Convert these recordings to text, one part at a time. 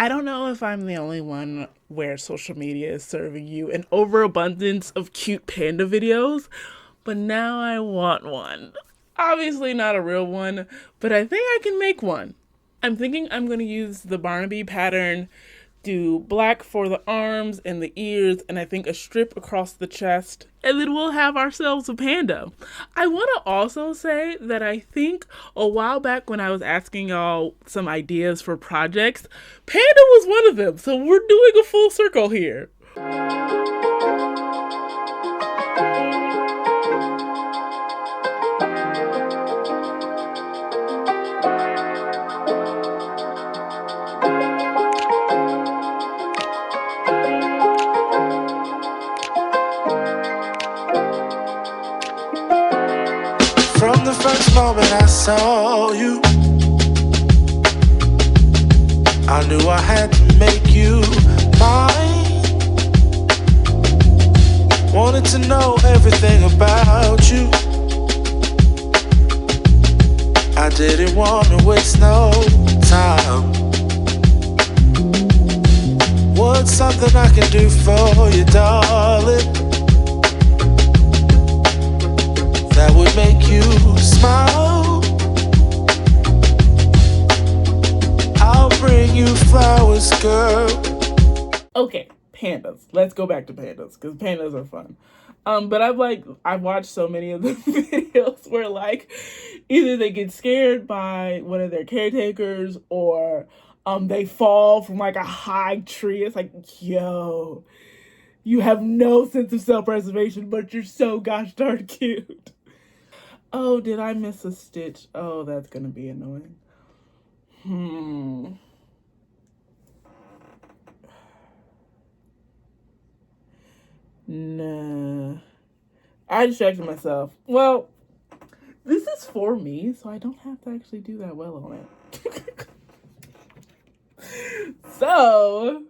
I don't know if I'm the only one where social media is serving you an overabundance of cute panda videos, but now I want one. Obviously not a real one, but I think I can make one. I'm thinking I'm going to use the Barnaby pattern, do black for the arms and the ears, and I think a strip across the chest, and then we'll have ourselves a panda. I want to also say that I think a while back when I was asking y'all some ideas for projects, panda was one of them, so we're doing a full circle here. From the first moment I saw you, I knew I had to make you mine. Wanted to know everything about you. I didn't want to waste no time. What's something I can do for you, darling, that would make you smile? I'll bring you flowers, girl. Okay, pandas. Let's go back to pandas, because pandas are fun. But I've watched so many of the videos where like either they get scared by one of their caretakers or they fall from like a high tree. It's like, yo, you have no sense of self-preservation, but you're so gosh darn cute. Oh, did I miss a stitch? Oh, that's gonna be annoying. Nah. I distracted myself. Well, this is for me, so I don't have to actually do that well on it. So...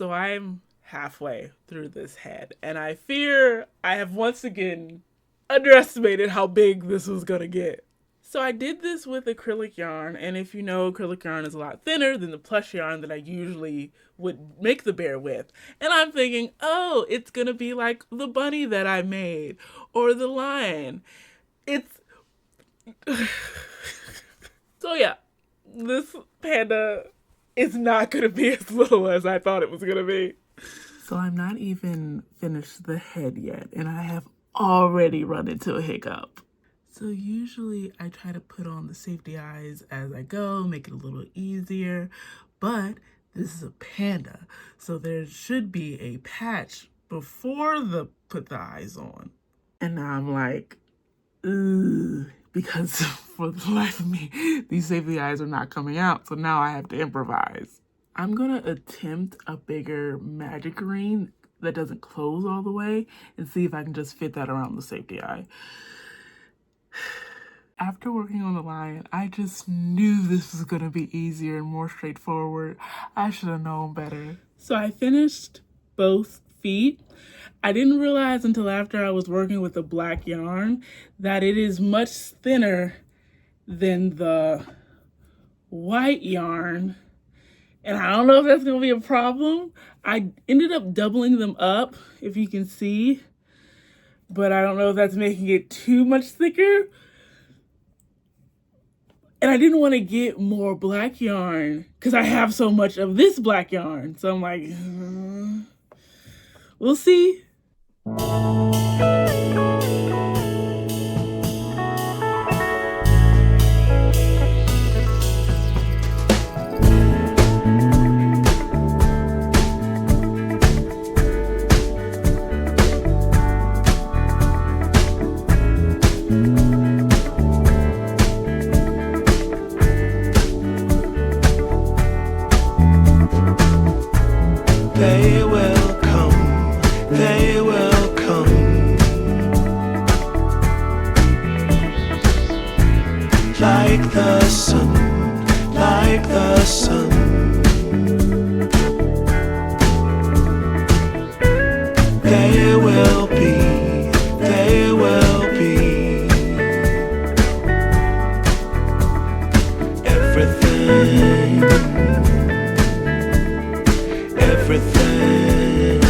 I'm halfway through this head, and I fear I have once again underestimated how big this was gonna get. So I did this with acrylic yarn, and if you know, acrylic yarn is a lot thinner than the plush yarn that I usually would make the bear with. And I'm thinking, oh, it's gonna be like the bunny that I made, or the lion. It's... So yeah, this panda is not gonna be as little as I thought it was gonna be. So I'm not even finished the head yet, and I have already run into a hiccup. So usually I try to put on the safety eyes as I go, make it a little easier, but this is a panda, so there should be a patch before the put the eyes on. And now I'm like, ooh, because for the life of me, these safety eyes are not coming out, so now I have to improvise. I'm gonna attempt a bigger magic ring that doesn't close all the way and see if I can just fit that around the safety eye. After working on the lion, I just knew this was gonna be easier and more straightforward. I should have known better. So I finished both feet. I didn't realize until after I was working with the black yarn that it is much thinner than the white yarn. And I don't know if that's gonna be a problem. I ended up doubling them up, if you can see, but I don't know if that's making it too much thicker. And I didn't want to get more black yarn because I have so much of this black yarn. So I'm like, we'll see. like the sun, like the sun. There will be everything, everything.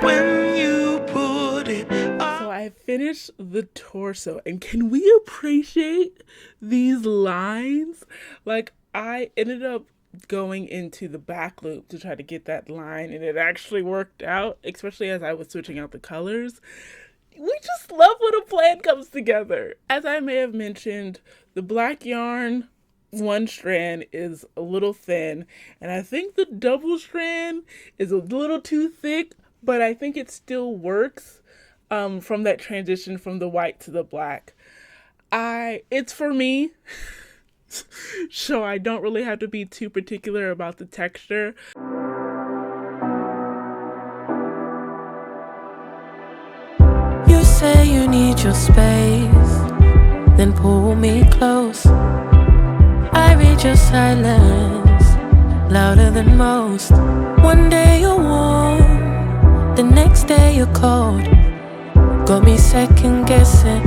When you put it up. So I finished the torso, and can we appreciate these lines? Like, I ended up going into the back loop to try to get that line, and it actually worked out, especially as I was switching out the colors. We just love when a plan comes together. As I may have mentioned, the black yarn, one strand is a little thin, and I think the double strand is a little too thick, but I think it still works from that transition from the white to the black. It's for me. So I don't really have to be too particular about the texture. You say you need your space, then pull me close. I read your silence, louder than most. One day you're warm, the next day you're cold. Got me second guessing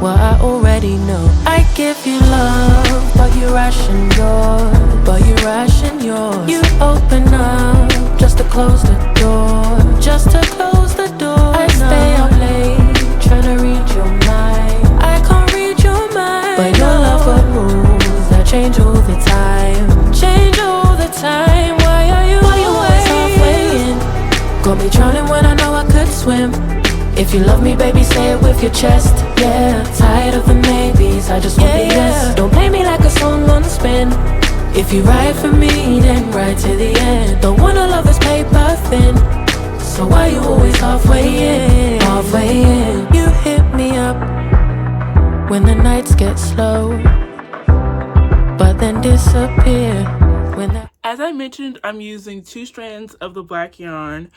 what I already know. I give you love, but you ration yours, but you ration yours. You open up just to close the door, just to close the door. I stay up late, trying to read your mind. I can't read your mind, but your love got rules that change all the time, change all the time. Why are you always halfway in? Got me drowning when I know I could swim. If you love me, baby, say it with your chest. Yeah, tired of the maybes, I just want the yes. Don't play me like a song on spin. If you ride for me, then ride to the end. Don't wanna love this paper thin, so why you always halfway in? Halfway in. You hit me up when the nights get slow, but then disappear when that. As I mentioned, I'm using 2 strands of the black yarn,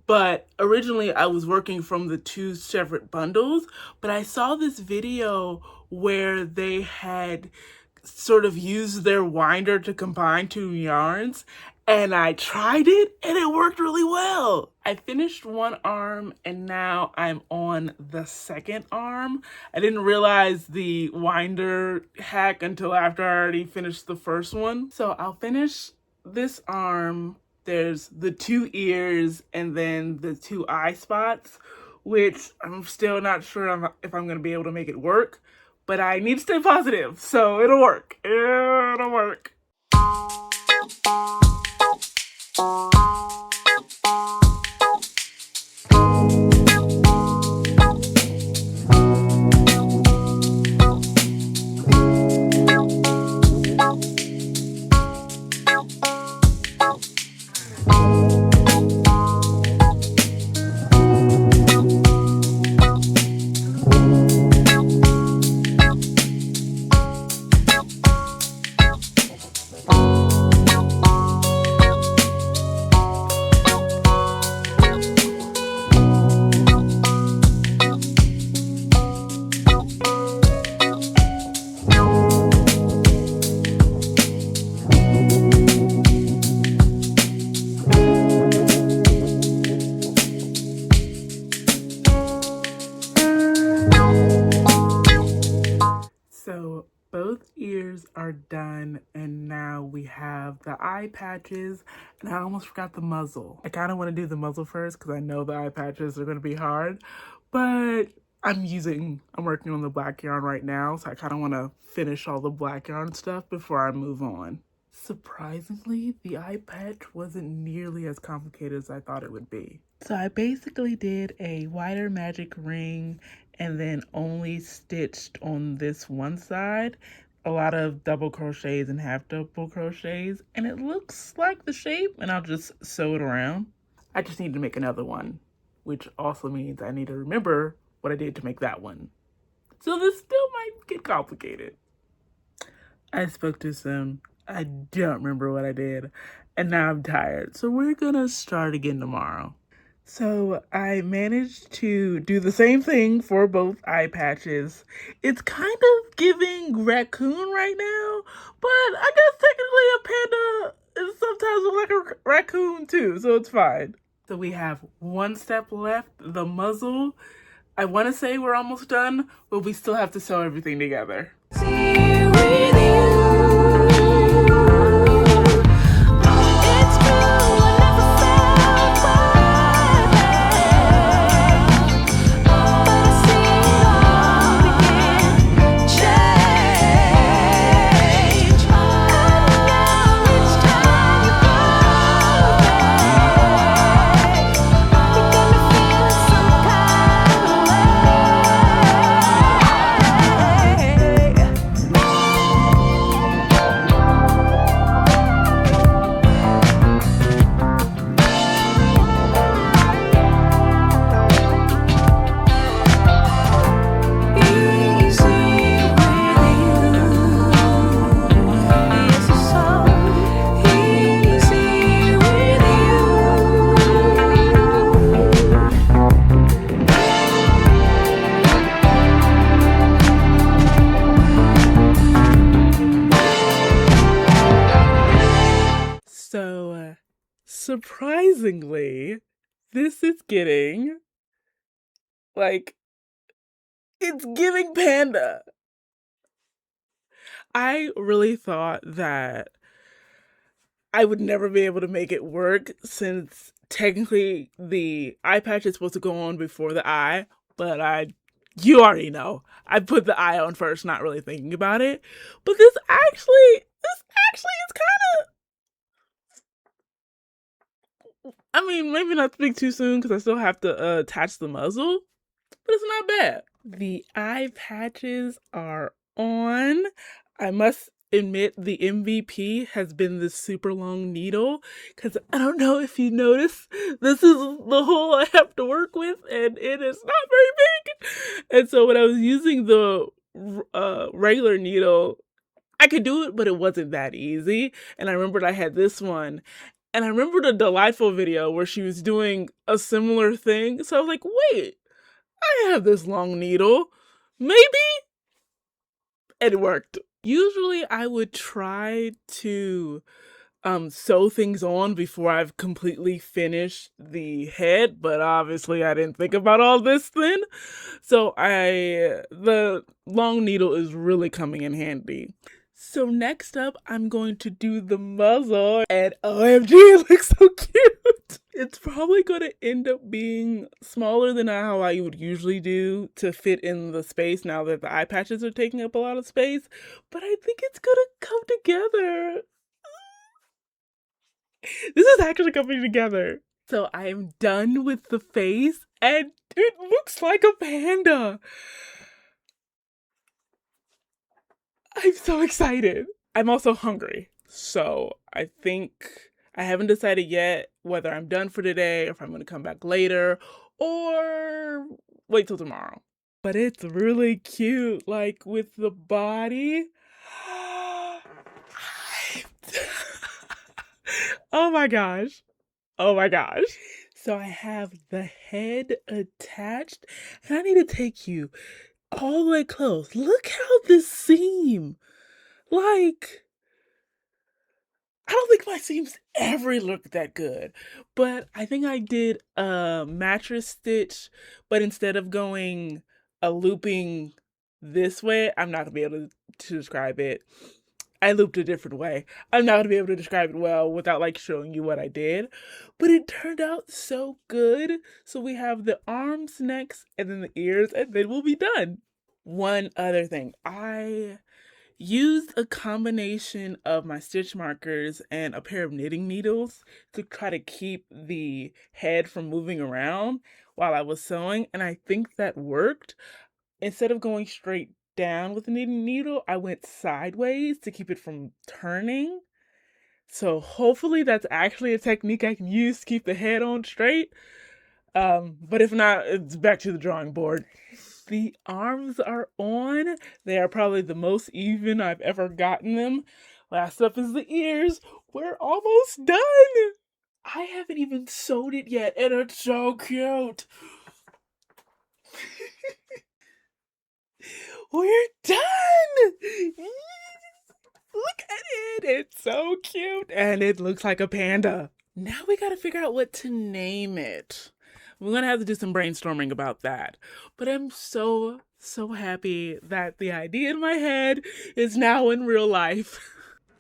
but originally I was working from the 2 separate bundles, but I saw this video where they had sort of used their winder to combine 2 yarns, and I tried it and it worked really well. I finished one arm and now I'm on the second arm. I didn't realize the winder hack until after I already finished the first one. So I'll finish this arm. There's the 2 ears and then the 2 eye spots, which I'm still not sure if I'm going to be able to make it work, but I need to stay positive, so it'll work. It'll work. So both ears are done, and now we have the eye patches, and I almost forgot the muzzle. I kind of want to do the muzzle first because I know the eye patches are going to be hard, but I'm working on the black yarn right now, so I kind of want to finish all the black yarn stuff before I move on. Surprisingly, the eye patch wasn't nearly as complicated as I thought it would be. So I basically did a wider magic ring and then only stitched on this one side a lot of double crochets and half double crochets, and it looks like the shape, and I'll just sew it around. I just need to make another one, which also means I need to remember what I did to make that one. So this still might get complicated. I spoke too soon. I don't remember what I did, and now I'm tired, so we're gonna start again tomorrow. So I managed to do the same thing for both eye patches. It's kind of giving raccoon right now, but I guess technically a panda is sometimes like a raccoon too, so it's fine. So we have one step left, the muzzle. I want to say we're almost done, but we still have to sew everything together. So, surprisingly, this is getting, like, it's giving panda. I really thought that I would never be able to make it work since technically the eye patch is supposed to go on before the eye, but you already know. I put the eye on first, not really thinking about it. But this actually is kind of, I mean, maybe not speak too soon because I still have to attach the muzzle, but it's not bad. The eye patches are on. I must admit the MVP has been this super long needle because I don't know if you notice, this is the hole I have to work with and it is not very big. And so when I was using the regular needle, I could do it, but it wasn't that easy. And I remembered I had this one. And I remembered a Delightful video where she was doing a similar thing. So I was like, wait, I have this long needle. Maybe? It worked. Usually I would try to sew things on before I've completely finished the head, but obviously I didn't think about all this then. So the long needle is really coming in handy. So next up, I'm going to do the muzzle, and OMG, it looks so cute. It's probably going to end up being smaller than how I would usually do to fit in the space now that the eye patches are taking up a lot of space, but I think it's going to come together. This is actually coming together. So I am done with the face, and it looks like a panda. I'm so excited. I'm also hungry. So I think I haven't decided yet whether I'm done for today, or if I'm going to come back later, or wait till tomorrow. But it's really cute, like with the body. Oh my gosh. Oh my gosh. So I have the head attached, and I need to take you all the way close. Look how this seam, like, I don't think my seams ever look that good, but I think I did a mattress stitch, but instead of going a looping this way, I'm not gonna be able to describe it. I looped a different way. I'm not gonna be able to describe it well without like showing you what I did, but it turned out so good. So we have the arms next and then the ears, and then we'll be done. One other thing, I used a combination of my stitch markers and a pair of knitting needles to try to keep the head from moving around while I was sewing, and I think that worked. Instead of going straight down with the knitting needle, I went sideways to keep it from turning. So hopefully that's actually a technique I can use to keep the head on straight. But if not, it's back to the drawing board. The arms are on. They are probably the most even I've ever gotten them. Last up is the ears. We're almost done. I haven't even sewed it yet, and it's so cute. We're done! Look at it! It's so cute, and it looks like a panda. Now we gotta figure out what to name it. We're gonna have to do some brainstorming about that. But I'm so happy that the idea in my head is now in real life.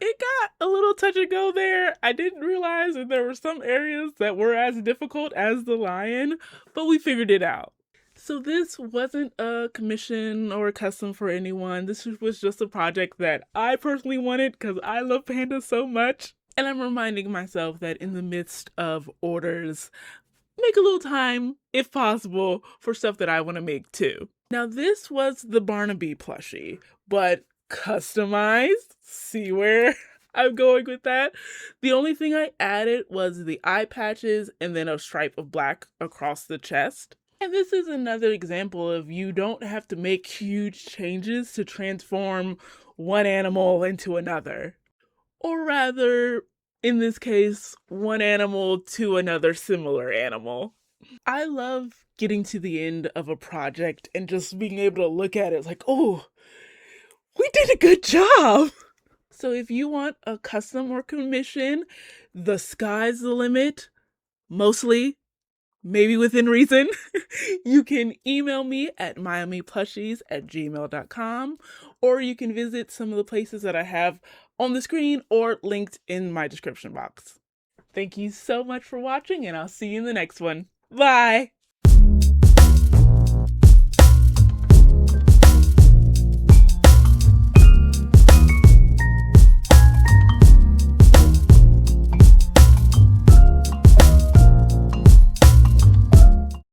It got a little touch and go there. I didn't realize that there were some areas that were as difficult as the lion, but we figured it out. So this wasn't a commission or a custom for anyone. This was just a project that I personally wanted because I love pandas so much. And I'm reminding myself that in the midst of orders, make a little time, if possible, for stuff that I want to make too. Now this was the Barnaby plushie, but customized. See where I'm going with that? The only thing I added was the eye patches and then a stripe of black across the chest. And this is another example of you don't have to make huge changes to transform one animal into another. Or rather, in this case, one animal to another similar animal. I love getting to the end of a project and just being able to look at it. It's like, oh, we did a good job. So if you want a custom or commission, the sky's the limit. Mostly, maybe within reason. You can email me at myamiplushies@gmail.com, or you can visit some of the places that I have on the screen or linked in my description box. Thank you so much for watching, and I'll see you in the next one. Bye!